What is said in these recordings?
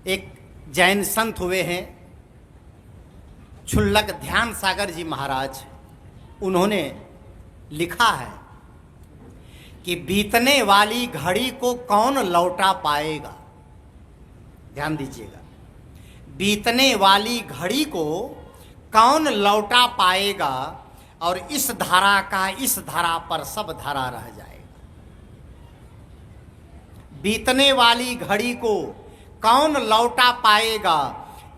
एक जैन संत हुए हैं क्षुल्लक ध्यान सागर जी महाराज। उन्होंने लिखा है कि बीतने वाली घड़ी को कौन लौटा पाएगा। ध्यान दीजिएगा, बीतने वाली घड़ी को कौन लौटा पाएगा और इस धारा का इस धारा पर सब धारा रह जाएगा। बीतने वाली घड़ी को कौन लौटा पाएगा,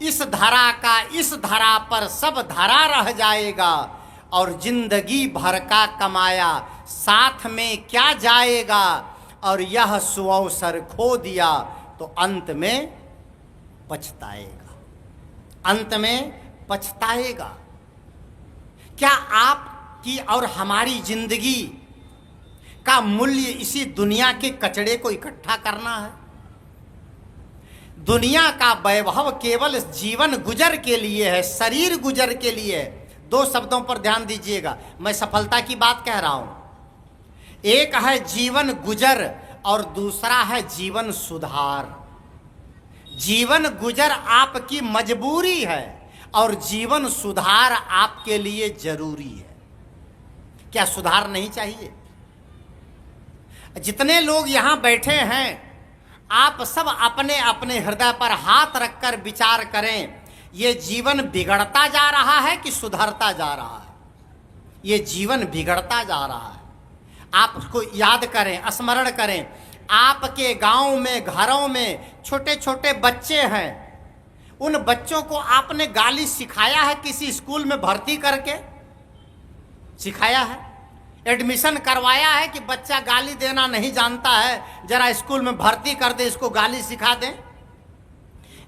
इस धारा का इस धारा पर सब धारा रह जाएगा और जिंदगी भर का कमाया साथ में क्या जाएगा और यह सुअवसर खो दिया तो अंत में पछताएगा, अंत में पछताएगा। क्या आपकी और हमारी जिंदगी का मूल्य इसी दुनिया के कचड़े को इकट्ठा करना है? दुनिया का वैभव केवल जीवन गुजर के लिए है, शरीर गुजर के लिए है। दो शब्दों पर ध्यान दीजिएगा, मैं सफलता की बात कह रहा हूं। एक है जीवन गुजर और दूसरा है जीवन सुधार। जीवन गुजर आपकी मजबूरी है और जीवन सुधार आपके लिए जरूरी है। क्या सुधार नहीं चाहिए? जितने लोग यहां बैठे हैं, आप सब अपने अपने हृदय पर हाथ रखकर विचार करें, ये जीवन बिगड़ता जा रहा है कि सुधरता जा रहा है? ये जीवन बिगड़ता जा रहा है। आप उसको याद करें, स्मरण करें। आपके गांव में, घरों में छोटे छोटे बच्चे हैं, उन बच्चों को आपने गाली सिखाया है? किसी स्कूल में भर्ती करके सिखाया है? एडमिशन करवाया है कि बच्चा गाली देना नहीं जानता है, जरा स्कूल में भर्ती कर दे, इसको गाली सिखा दें?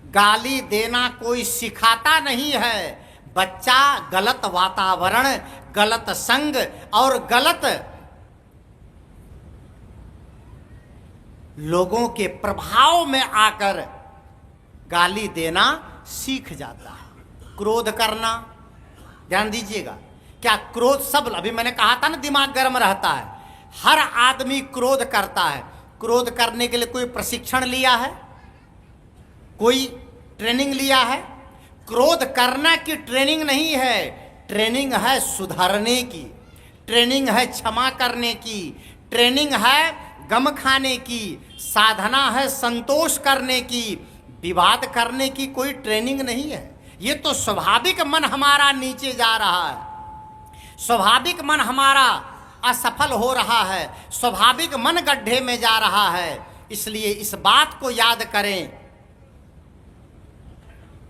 गाली देना कोई सिखाता नहीं है। बच्चा गलत वातावरण, गलत संग और गलत लोगों के प्रभाव में आकर गाली देना सीख जाता है। क्रोध करना, ध्यान दीजिएगा, क्या क्रोध सब, अभी मैंने कहा था ना दिमाग गर्म रहता है। हर आदमी क्रोध करता है। क्रोध करने के लिए कोई प्रशिक्षण लिया है? कोई ट्रेनिंग लिया है? क्रोध करना की ट्रेनिंग नहीं है, ट्रेनिंग है सुधरने की, ट्रेनिंग है क्षमा करने की, ट्रेनिंग है गम खाने की, साधना है संतोष करने की। विवाद करने की कोई ट्रेनिंग नहीं है। ये तो स्वाभाविक मन हमारा नीचे जा रहा है, स्वाभाविक मन हमारा असफल हो रहा है, स्वाभाविक मन गड्ढे में जा रहा है। इसलिए इस बात को याद करें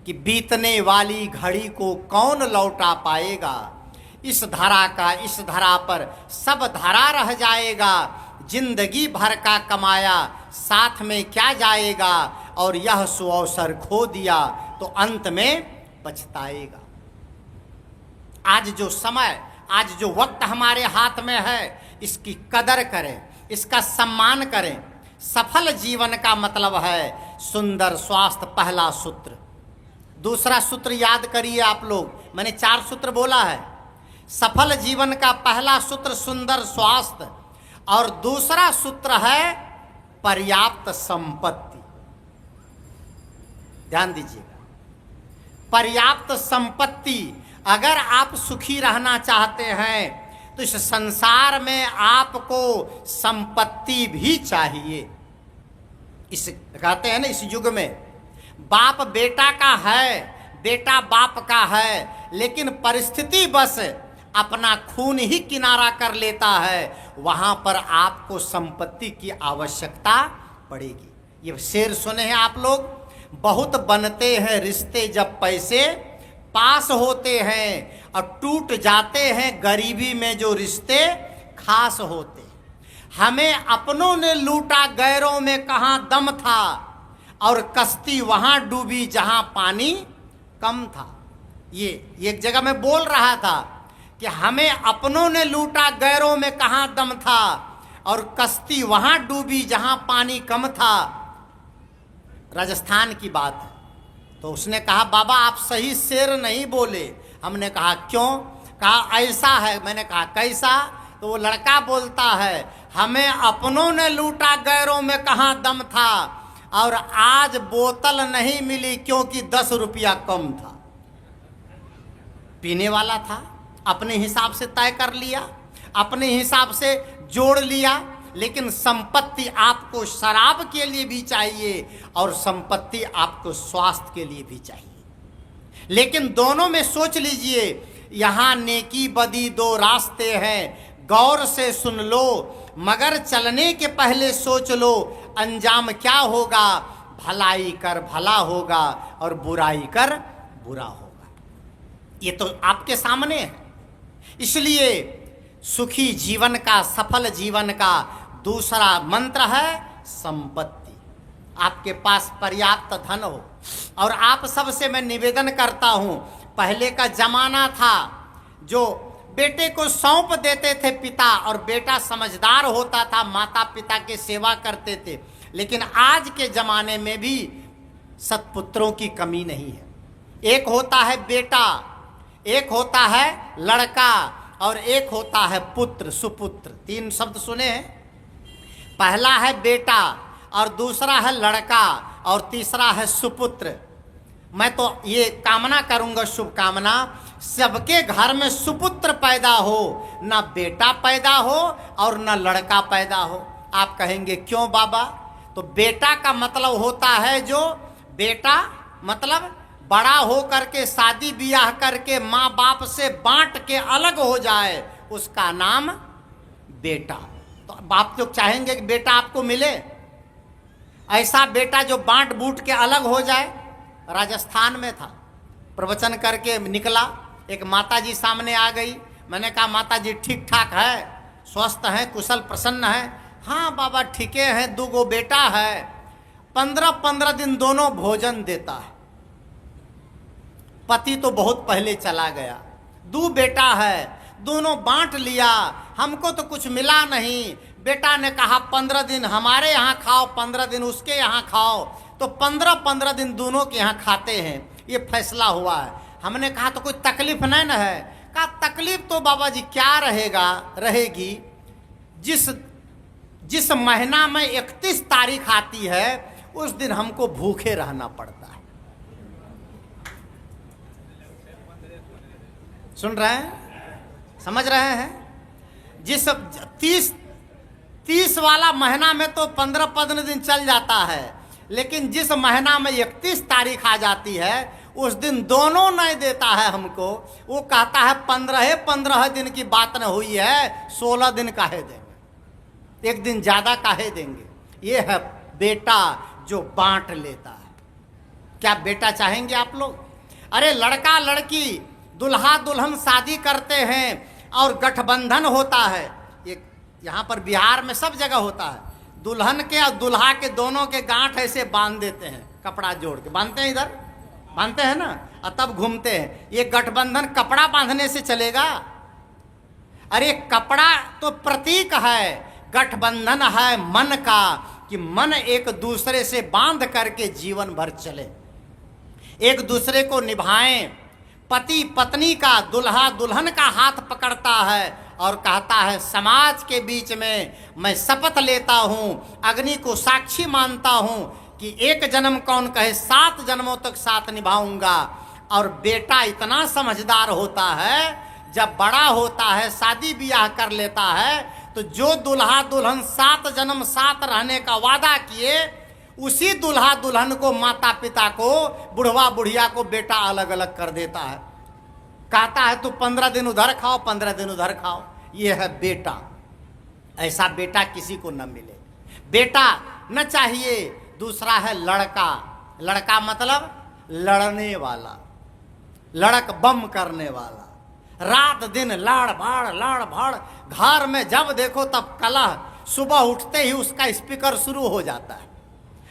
कि बीतने वाली घड़ी को कौन लौटा पाएगा, इस धारा का इस धारा पर सब धारा रह जाएगा, जिंदगी भर का कमाया साथ में क्या जाएगा और यह सुअवसर खो दिया तो अंत में पछताएगा। आज जो समय, आज जो वक्त हमारे हाथ में है, इसकी कदर करें, इसका सम्मान करें। सफल जीवन का मतलब है सुंदर स्वास्थ्य, पहला सूत्र। दूसरा सूत्र याद करिए आप लोग, मैंने 4 सूत्र बोला है। सफल जीवन का पहला सूत्र सुंदर स्वास्थ्य और दूसरा सूत्र है पर्याप्त संपत्ति। ध्यान दीजिएगा, पर्याप्त संपत्ति। अगर आप सुखी रहना चाहते हैं तो इस संसार में आपको संपत्ति भी चाहिए। इस कहते हैं ना, इस युग में बाप बेटा का है, बेटा बाप का है, लेकिन परिस्थिति बस अपना खून ही किनारा कर लेता है, वहां पर आपको संपत्ति की आवश्यकता पड़ेगी। ये शेर सुने हैं आप लोग? बहुत बनते हैं रिश्ते जब पैसे पास होते हैं और टूट जाते हैं गरीबी में जो रिश्ते खास होते। हमें अपनों ने लूटा, गैरों में कहां दम था और कश्ती वहां डूबी जहां पानी कम था। ये एक जगह मैं बोल रहा था कि हमें अपनों ने लूटा, गैरों में कहां दम था और कश्ती वहां डूबी जहां पानी कम था। राजस्थान की बात है। तो उसने कहा, बाबा आप सही शेर नहीं बोले। हमने कहा क्यों? कहा ऐसा है। मैंने कहा कैसा? तो वो लड़का बोलता है, हमें अपनों ने लूटा, गैरों में कहां दम था और आज बोतल नहीं मिली क्योंकि 10 रुपया कम था। पीने वाला था, अपने हिसाब से तय कर लिया, अपने हिसाब से जोड़ लिया। लेकिन संपत्ति आपको शराब के लिए भी चाहिए और संपत्ति आपको स्वास्थ्य के लिए भी चाहिए। लेकिन दोनों में सोच लीजिए, यहाँ नेकी बदी दो रास्ते हैं, गौर से सुन लो, मगर चलने के पहले सोच लो अंजाम क्या होगा। भलाई कर भला होगा और बुराई कर बुरा होगा। ये तो आपके सामने है। इसलिए सुखी जीवन का, सफल जीवन का दूसरा मंत्र है संपत्ति। आपके पास पर्याप्त धन हो। और आप सबसे मैं निवेदन करता हूं, पहले का जमाना था जो बेटे को सौंप देते थे पिता, और बेटा समझदार होता था, माता पिता के सेवा करते थे। लेकिन आज के जमाने में भी सत्पुत्रों की कमी नहीं है। एक होता है बेटा, एक होता है लड़का, और एक होता है पुत्र, सुपुत्र। 3 शब्द सुने हैं। पहला है बेटा, और दूसरा है लड़का, और तीसरा है सुपुत्र। मैं तो ये कामना करूंगा, शुभकामना, सबके घर में सुपुत्र पैदा हो, ना बेटा पैदा हो और ना लड़का पैदा हो। आप कहेंगे क्यों बाबा? तो बेटा का मतलब होता है, जो बेटा मतलब बड़ा हो करके शादी ब्याह करके माँ बाप से बांट के अलग हो जाए, उसका नाम बेटा। तो बाप लोग चाहेंगे कि बेटा आपको मिले, ऐसा बेटा जो बांट बूट के अलग हो जाए। राजस्थान में था, प्रवचन करके निकला, एक माता जी सामने आ गई। मैंने कहा माता जी ठीक ठाक है, स्वस्थ हैं, कुशल प्रसन्न है? हाँ बाबा ठीके हैं, 2 गो बेटा है, 15-15 दिन दोनों भोजन देता है। पति तो बहुत पहले चला गया, 2 बेटा है, दोनों बांट लिया, हमको तो कुछ मिला नहीं। बेटा ने कहा 15 दिन हमारे यहाँ खाओ, 15 दिन उसके यहाँ खाओ, तो 15-15 दिन दोनों के यहाँ खाते हैं। ये फैसला हुआ है। हमने कहा तो कोई तकलीफ नहीं न है? कहा तकलीफ तो बाबा जी क्या रहेगी, जिस महीना में 31 तारीख आती है उस दिन हमको भूखे रहना पड़ता है। सुन रहे हैं, समझ रहे हैं? जिस 30 वाला महीना में तो 15-15 दिन चल जाता है, लेकिन जिस महीना में 31 तारीख आ जाती है उस दिन दोनों नहीं देता है हमको। वो कहता है 15 दिन की बात न हुई है, 16 दिन काहे देंगे, 1 दिन ज्यादा काहे देंगे। ये है बेटा जो बांट लेता है। क्या बेटा चाहेंगे आप लोग? अरे लड़का लड़की, दुल्हा दुल्हन शादी करते हैं और गठबंधन होता है। ये यहाँ पर बिहार में सब जगह होता है। दुल्हन के और दुल्हा के दोनों के गांठ ऐसे बांध देते हैं, कपड़ा जोड़ के बांधते हैं, इधर बांधते हैं ना, और तब घूमते हैं। ये गठबंधन कपड़ा बांधने से चलेगा? अरे कपड़ा तो प्रतीक है, गठबंधन है मन का, कि मन एक दूसरे से बांध करके जीवन भर चले, एक दूसरे को निभाएं। पति पत्नी का, दुल्हा दुल्हन का हाथ पकड़ता है और कहता है समाज के बीच में मैं शपथ लेता हूँ, अग्नि को साक्षी मानता हूँ कि 1 जन्म कौन कहे 7 जन्मों तक साथ निभाऊंगा। और बेटा इतना समझदार होता है, जब बड़ा होता है शादी ब्याह कर लेता है, तो जो दुल्हा दुल्हन 7 जन्म साथ रहने का वादा किए, उसी दुल्हा दुल्हन को, माता पिता को, बुढ़वा बुढ़िया को बेटा अलग अलग कर देता है। कहता है तू 15 दिन उधर खाओ, 15 दिन उधर खाओ। ये है बेटा। ऐसा बेटा किसी को न मिले, बेटा न चाहिए। दूसरा है लड़का। लड़का मतलब लड़ने वाला, लड़क बम करने वाला, रात दिन लाड़ भाड़, घर में जब देखो तब कलह। सुबह उठते ही उसका स्पीकर शुरू हो जाता है,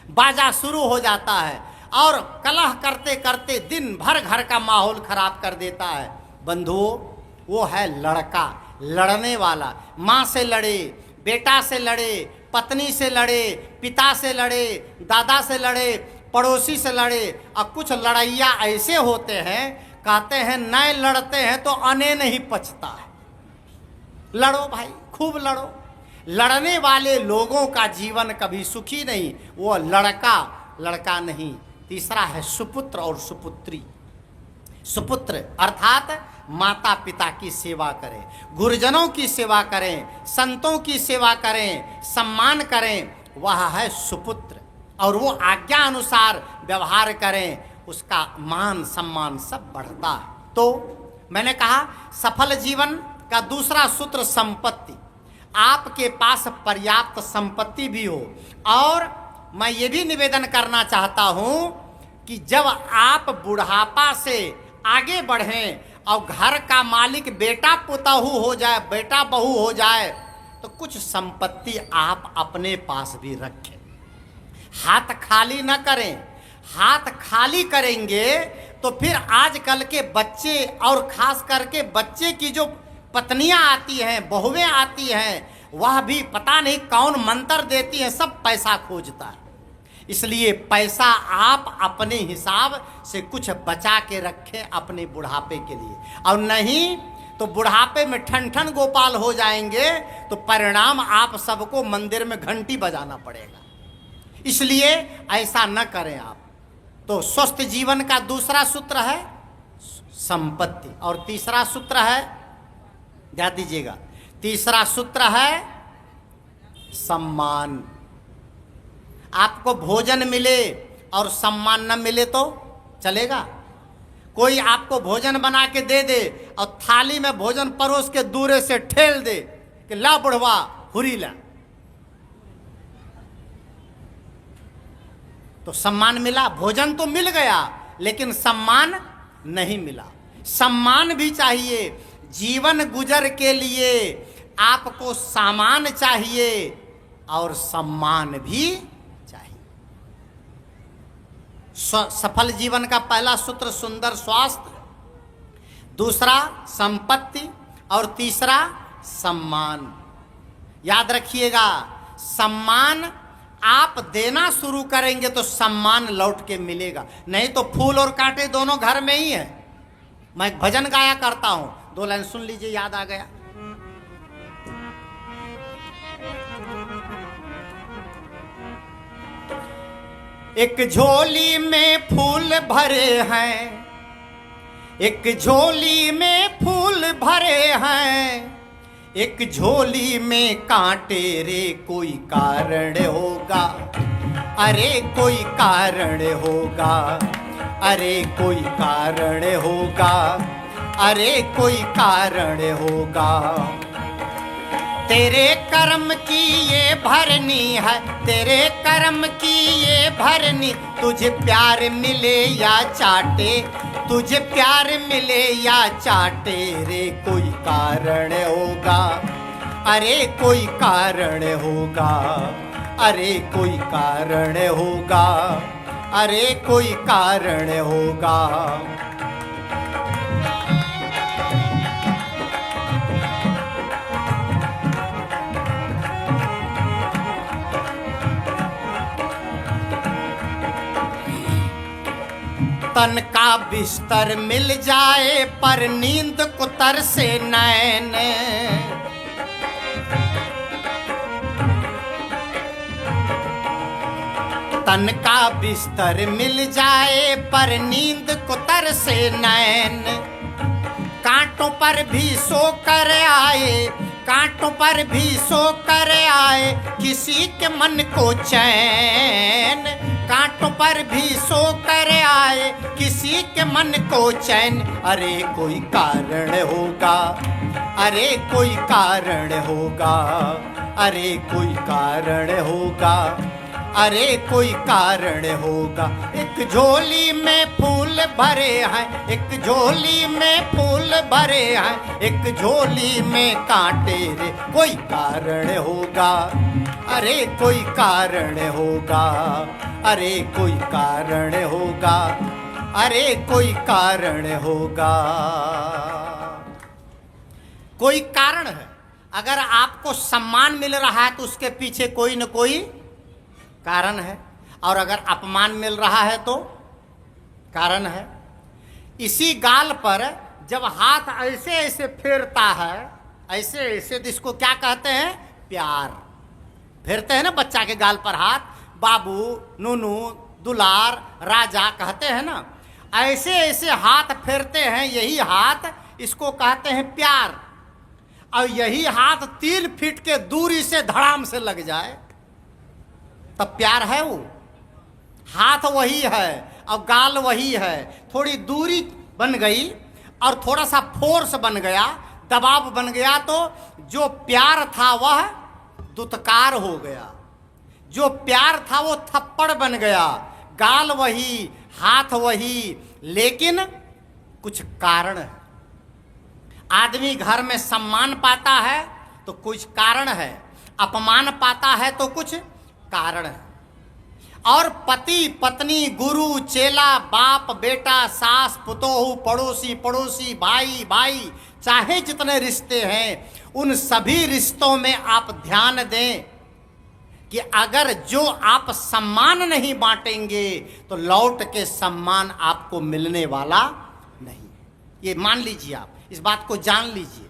बाजा शुरू हो जाता है, और कलह करते करते दिन भर घर का माहौल खराब कर देता है। बंधुओं, वो है लड़का, लड़ने वाला। माँ से लड़े, बेटा से लड़े, पत्नी से लड़े, पिता से लड़े, दादा से लड़े, पड़ोसी से लड़े। और कुछ लड़ैया ऐसे होते हैं, कहते हैं नए लड़ते हैं तो अने नहीं पचता है। लड़ो भाई, खूब लड़ो, लड़ने वाले लोगों का जीवन कभी सुखी नहीं, वो लड़का नहीं। तीसरा है सुपुत्र और सुपुत्री। सुपुत्र अर्थात माता पिता की सेवा करें, गुरुजनों की सेवा करें, संतों की सेवा करें, सम्मान करें, वह है सुपुत्र। और वो आज्ञा अनुसार व्यवहार करें, उसका मान सम्मान सब बढ़ता है। तो मैंने कहा सफल जीवन का दूसरा सूत्र संपत्ति। आपके पास पर्याप्त संपत्ति भी हो। और मैं ये भी निवेदन करना चाहता हूं कि जब आप बुढ़ापा से आगे बढ़ें और घर का मालिक बेटा पोताहू हो जाए, बेटा बहू हो जाए, तो कुछ संपत्ति आप अपने पास भी रखें। हाथ खाली न करें। हाथ खाली करेंगे तो फिर आजकल के बच्चे और खास करके बच्चे की जो पत्नियां आती हैं, बहुएं आती हैं, वह भी पता नहीं कौन मंत्र देती है, सब पैसा खोजता है। इसलिए पैसा आप अपने हिसाब से कुछ बचा के रखें अपने बुढ़ापे के लिए, और नहीं तो बुढ़ापे में ठन ठन गोपाल हो जाएंगे तो परिणाम आप सबको मंदिर में घंटी बजाना पड़ेगा। इसलिए ऐसा न करें आप। तो स्वस्थ जीवन का दूसरा सूत्र है संपत्ति, और तीसरा सूत्र है, ध्यान दीजिएगा, तीसरा सूत्र है सम्मान। आपको भोजन मिले और सम्मान न मिले तो चलेगा? कोई आपको भोजन बना के दे दे और थाली में भोजन परोस के दूरे से ठेल दे कि ला बुढ़वा हुरी ला, तो सम्मान मिला? भोजन तो मिल गया लेकिन सम्मान नहीं मिला। सम्मान भी चाहिए। जीवन गुजर के लिए आपको सामान चाहिए और सम्मान भी चाहिए। सफल जीवन का पहला सूत्र सुंदर स्वास्थ्य, दूसरा संपत्ति और तीसरा सम्मान। याद रखिएगा, सम्मान आप देना शुरू करेंगे तो सम्मान लौट के मिलेगा, नहीं तो फूल और कांटे दोनों घर में ही है। मैं एक भजन गाया करता हूं, 2 लाइन सुन लीजिए, याद आ गया। एक झोली में फूल भरे हैं, एक झोली में फूल भरे हैं, एक झोली में कांटे रे, कोई कारण होगा, अरे कोई कारण होगा, अरे कोई कारण होगा, अरे कोई कारण होगा। तेरे कर्म की ये भरनी है, तेरे कर्म की ये भरनी, तुझे प्यार मिले या चाटे, तुझे प्यार मिले या चाटे रे, कोई कारण होगा, अरे कोई कारण होगा, अरे कोई कारण होगा, अरे कोई कारण होगा। तन का बिस्तर मिल जाए पर नींद को तरसे नैन, तन का बिस्तर मिल जाए पर नींद को तरसे नैन, कांटों पर भी सो कर आए, कांटों पर भी सो कर आए, किसी के मन को चैन, कांटों पर भी सो कर आए, किसी के मन को चैन, अरे कोई कारण होगा, अरे कोई कारण होगा, अरे कोई कारण होगा, अरे कोई कारण होगा। एक झोली में फूल भरे हैं, एक झोली में फूल भरे हैं, एक झोली में कांटे रे, कोई कारण होगा, अरे कोई कारण होगा, अरे कोई कारण होगा, अरे कोई कारण होगा। कोई कारण है। अगर आपको सम्मान मिल रहा है तो उसके पीछे कोई न कोई कारण है, और अगर अपमान मिल रहा है तो कारण है। इसी गाल पर जब हाथ ऐसे ऐसे फेरता है, ऐसे ऐसे, जिसको क्या कहते हैं, प्यार। फेरते हैं ना बच्चा के गाल पर हाथ, बाबू, नूनू, दुलार, राजा कहते हैं ना, ऐसे ऐसे हाथ फेरते हैं, यही हाथ इसको कहते हैं प्यार। और यही हाथ 3 फीट के दूरी से धड़ाम से लग जाए तब प्यार है। वो हाथ वही है और गाल वही है, थोड़ी दूरी बन गई और थोड़ा सा फोर्स बन गया, दबाव बन गया, तो जो प्यार था वह दुत्कार हो गया, जो प्यार था वो थप्पड़ बन गया। गाल वही, हाथ वही, लेकिन कुछ कारण है। आदमी घर में सम्मान पाता है तो कुछ कारण है, अपमान पाता है तो कुछ कारण है। और पति पत्नी, गुरु चेला, बाप बेटा, सास पुतोहू, पड़ोसी पड़ोसी, भाई भाई, चाहे जितने रिश्ते हैं, उन सभी रिश्तों में आप ध्यान दें कि अगर जो आप सम्मान नहीं बांटेंगे तो लौट के सम्मान आपको मिलने वाला नहीं। ये मान लीजिए, आप इस बात को जान लीजिए।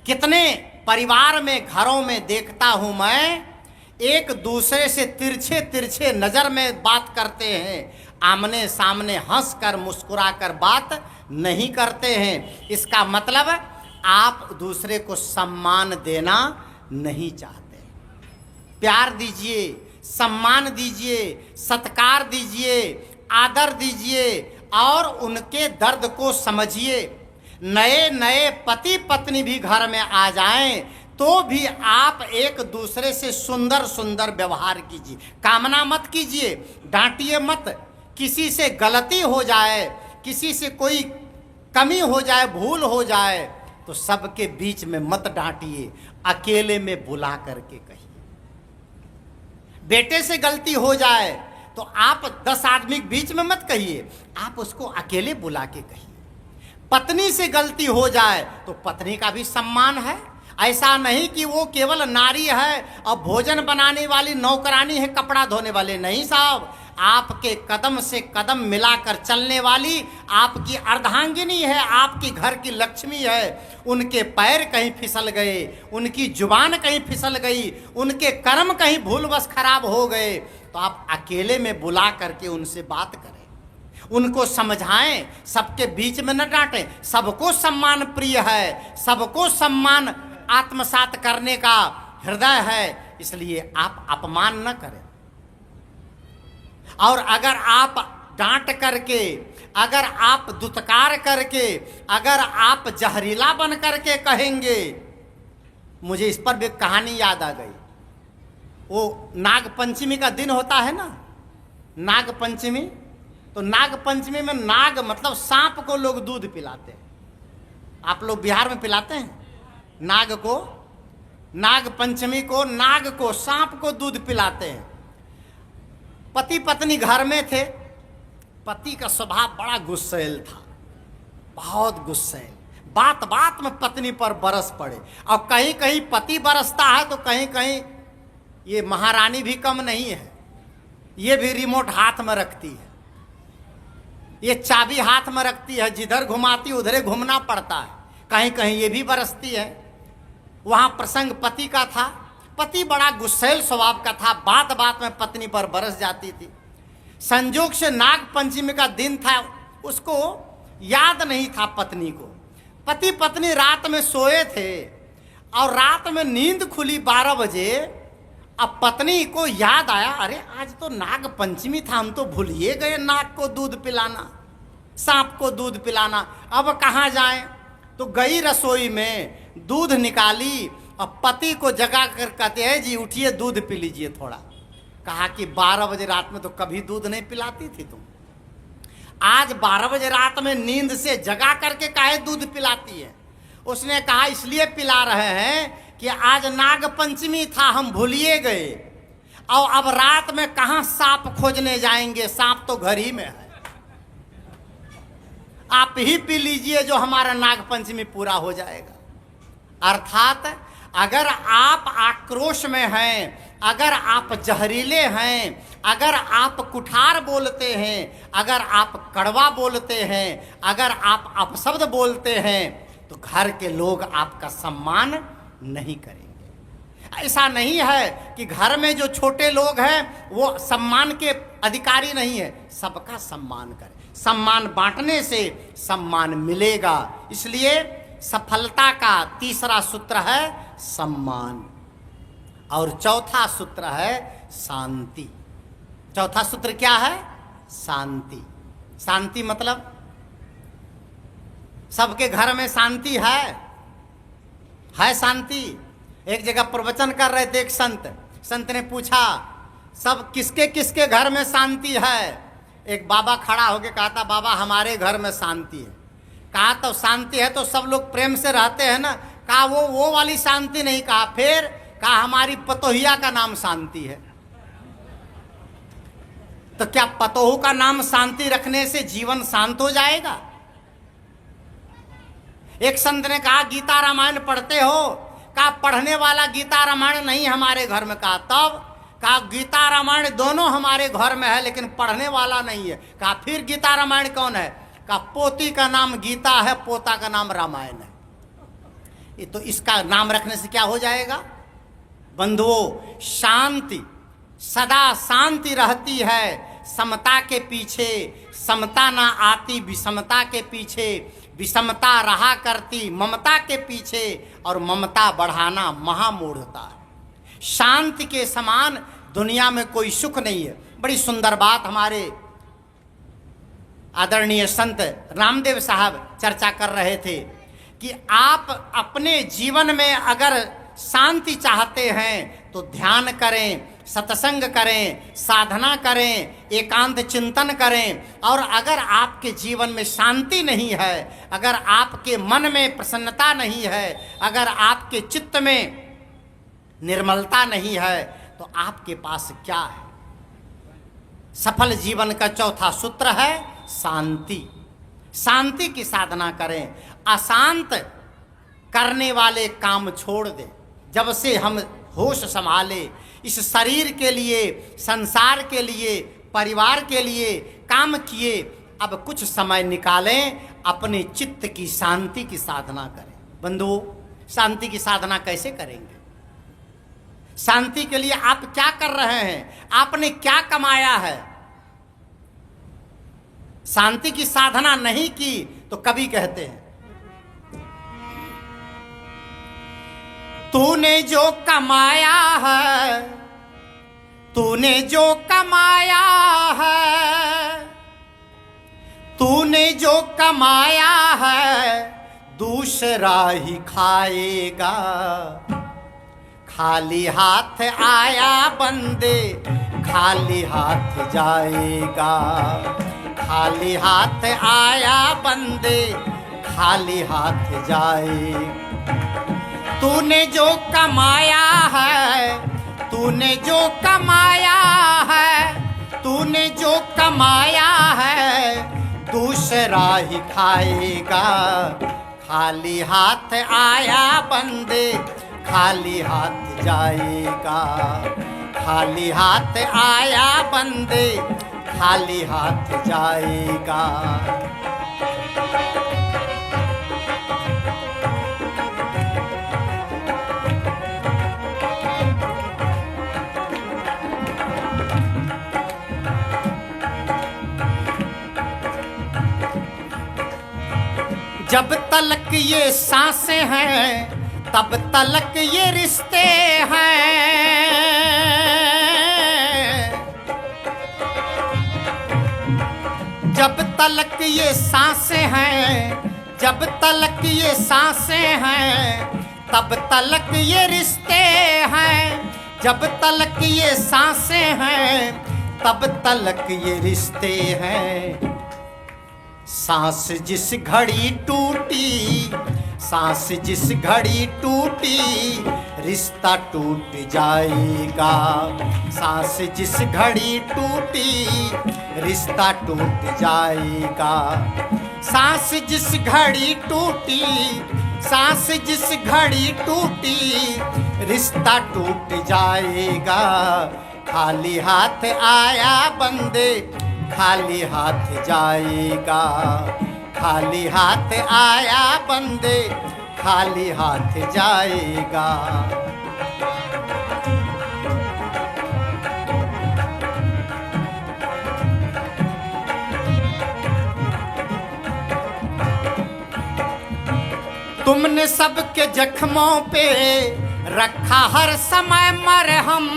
कितने परिवार में, घरों में देखता हूं मैं, एक दूसरे से तिरछे तिरछे नजर में बात करते हैं, आमने सामने हंस कर मुस्कुरा कर बात नहीं करते हैं। इसका मतलब आप दूसरे को सम्मान देना नहीं चाहते। प्यार दीजिए, सम्मान दीजिए, सत्कार दीजिए, आदर दीजिए और उनके दर्द को समझिए। नए नए पति पत्नी भी घर में आ जाएं तो भी आप एक दूसरे से सुंदर सुंदर व्यवहार कीजिए, कामना मत कीजिए, डांटिए मत। किसी से गलती हो जाए, किसी से कोई कमी हो जाए, भूल हो जाए तो सबके बीच में मत डांटिए, अकेले में बुला करके कहिए। बेटे से गलती हो जाए तो आप 10 आदमी के बीच में मत कहिए, आप उसको अकेले बुला के कहिए। पत्नी से गलती हो जाए तो पत्नी का भी सम्मान है। ऐसा नहीं कि वो केवल नारी है और भोजन बनाने वाली नौकरानी है, कपड़ा धोने वाले नहीं साहब। आपके कदम से कदम मिलाकर चलने वाली आपकी अर्धांगिनी है, आपकी घर की लक्ष्मी है। उनके पैर कहीं फिसल गए, उनकी जुबान कहीं फिसल गई, उनके कर्म कहीं भूलवश खराब हो गए तो आप अकेले में बुला करके उनसे बात करें, उनको समझाएं, सबके बीच में न डांटें। सबको सम्मान प्रिय है, सबको सम्मान आत्मसात करने का हृदय है, इसलिए आप अपमान न करें। और अगर आप डांट करके, अगर आप दुत्कार करके, अगर आप जहरीला बन करके कहेंगे, मुझे इस पर भी कहानी याद आ गई। वो नाग पंचमी का दिन होता है ना, नाग पंचमी, तो नाग पंचमी में नाग मतलब सांप को लोग दूध पिलाते हैं। आप लोग बिहार में पिलाते हैं नाग को, नाग पंचमी को नाग को, सांप को दूध पिलाते हैं। पति पत्नी घर में थे, पति का स्वभाव बड़ा गुस्सैल था, बहुत गुस्सैल, बात बात में पत्नी पर बरस पड़े। और कहीं कहीं पति बरसता है तो कहीं कहीं ये महारानी भी कम नहीं है, ये भी रिमोट हाथ में रखती है, ये चाबी हाथ में रखती है, जिधर घुमाती उधरे घूमना पड़ता है। कहीं कहीं ये भी बरसती है। वहाँ प्रसंग पति का था, पति बड़ा गुस्सैल स्वभाव का था, बात बात में पत्नी पर बरस जाती थी। संजोग से नाग पंचमी का दिन था, उसको याद नहीं था पत्नी को। पति पत्नी रात में सोए थे और रात में नींद खुली 12 बजे। अब पत्नी को याद आया, अरे आज तो नाग पंचमी था, हम तो भूलिए गए नाग को दूध पिलाना, सांप को दूध पिलाना, अब कहाँ जाएं। तो गई रसोई में, दूध निकाली और पति को जगा कर कहते हैं, जी उठिए दूध पी लीजिए थोड़ा। कहा कि 12 बजे रात में तो कभी दूध नहीं पिलाती थी तुम, आज 12 बजे रात में नींद से जगा करके काहे दूध पिलाती है। उसने कहा इसलिए पिला रहे हैं कि आज नाग पंचमी था, हम भूलिए गए, और अब रात में कहाँ सांप खोजने जाएंगे, सांप तो घर ही में है, आप ही पी लीजिए जो हमारा नाग पंचमी पूरा हो जाएगा। अर्थात अगर आप आक्रोश में हैं, अगर आप जहरीले हैं, अगर आप कुठार बोलते हैं, अगर आप कड़वा बोलते हैं, अगर आप अपशब्द बोलते हैं तो घर के लोग आपका सम्मान नहीं करेंगे। ऐसा नहीं है कि घर में जो छोटे लोग हैं वो सम्मान के अधिकारी नहीं है। सबका सम्मान करें, सम्मान बांटने से सम्मान मिलेगा। इसलिए सफलता का तीसरा सूत्र है सम्मान और चौथा सूत्र है शांति। चौथा सूत्र क्या है? शांति। शांति मतलब सबके घर में शांति है शांति। एक जगह प्रवचन कर रहे थे एक संत ने पूछा सब किसके किसके घर में शांति है? एक बाबा खड़ा होके कहा था बाबा हमारे घर में शांति है। कहा तो शांति है तो सब लोग प्रेम से रहते हैं ना। कहा वो वाली शांति नहीं। कहा फिर? कहा हमारी पतोहिया का नाम शांति है। तो क्या पतोहू का नाम शांति रखने से जीवन शांत हो जाएगा? एक संत ने कहा गीता रामायण पढ़ते हो? कहा पढ़ने वाला गीता रामायण नहीं हमारे घर में। कहा तब? कहा गीता रामायण दोनों हमारे घर में है लेकिन पढ़ने वाला नहीं है। कहा फिर गीता रामायण कौन है? कहा पोती का नाम गीता है, पोता का नाम रामायण है। ये तो इसका नाम रखने से क्या हो जाएगा? बंधुओं, शांति, सदा शांति रहती है समता के पीछे। समता ना आती विषमता के पीछे, विषमता रहा करती ममता के पीछे, और ममता बढ़ाना महामूढ़ता है। शांति के समान दुनिया में कोई सुख नहीं है। बड़ी सुंदर बात हमारे आदरणीय संत रामदेव साहब चर्चा कर रहे थे कि आप अपने जीवन में अगर शांति चाहते हैं तो ध्यान करें, सत्संग करें, साधना करें, एकांत चिंतन करें। और अगर आपके जीवन में शांति नहीं है, अगर आपके मन में प्रसन्नता नहीं है, अगर आपके चित्त में निर्मलता नहीं है तो आपके पास क्या है? सफल जीवन का चौथा सूत्र है शांति। शांति की साधना करें। अशांत करने वाले काम छोड़ दें। जब से हम होश संभाले, इस शरीर के लिए, संसार के लिए, परिवार के लिए काम किए, अब कुछ समय निकालें, अपने चित्त की शांति की साधना करें। बंधुओं, शांति की साधना कैसे करेंगे? शांति के लिए आप क्या कर रहे हैं? आपने क्या कमाया है? शांति की साधना नहीं की तो कभी कहते हैं तूने जो कमाया है, तूने जो कमाया है, तूने जो कमाया है दूसरा ही खाएगा। खाली हाथ आया बंदे खाली हाथ जाएगा। खाली हाथ आया बंदे खाली हाथ जाएगा। तूने जो कमाया है, तूने जो कमाया है, तूने जो कमाया है दूसरा ही खाएगा। खाली हाथ आया बंदे खाली हाथ जाएगा। खाली हाथ आया बंदे खाली हाथ जाएगा। जब तलक ये सांसें हैं तब तलक ये रिश्ते हैं। जब तलक ये सांसें हैं, जब तलक ये सांसें हैं तब तलक ये रिश्ते हैं। जब तलक ये सांसें हैं तब तलक ये रिश्ते हैं। सांस जिस घड़ी टूटी, सांस जिस घड़ी टूटी रिश्ता टूट जाएगा। सांस जिस घड़ी टूटी रिश्ता टूट जाएगा। सांस जिस घड़ी टूटी, सांस जिस घड़ी टूटी रिश्ता टूट जाएगा। खाली हाथ आया बंदे खाली हाथ जाएगा। खाली हाथ आया बंदे खाली हाथ जाएगा। तुमने सबके जख्मों पे रखा हर समय मरहम।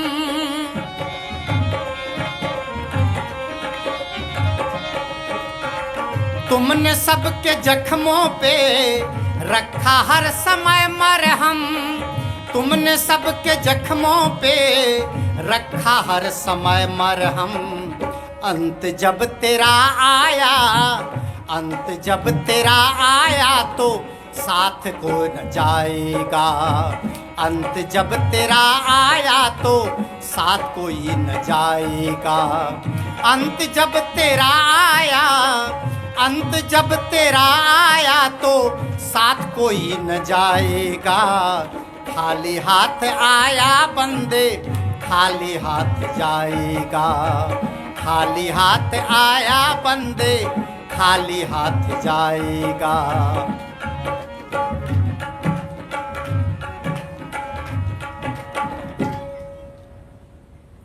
तुमने सबके जख्मों पे रखा हर समय मरहम। तुमने सबके जख्मों पे रखा हर समय मरहम। अंत जब तेरा आया, अंत जब तेरा आया तो साथ को न जाएगा। अंत जब तेरा आया तो साथ कोई न जाएगा। अंत जब तेरा आया, अंत जब तेरा आया तो साथ कोई न जाएगा। खाली हाथ आया बंदे, खाली हाथ जाएगा। खाली हाथ आया बंदे, खाली हाथ जाएगा।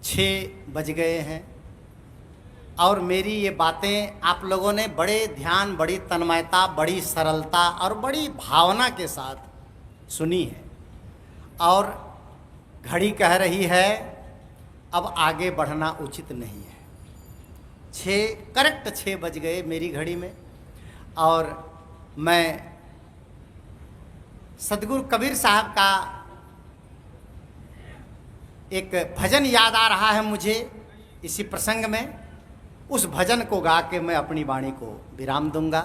6 बज गए हैं और मेरी ये बातें आप लोगों ने बड़े ध्यान, बड़ी तन्मयता, बड़ी सरलता और बड़ी भावना के साथ सुनी है। और घड़ी कह रही है अब आगे बढ़ना उचित नहीं है। 6 बज गए मेरी घड़ी में और मैं सदगुरु कबीर साहब का एक भजन याद आ रहा है मुझे इसी प्रसंग में। उस भजन को गा के मैं अपनी वाणी को विराम दूंगा।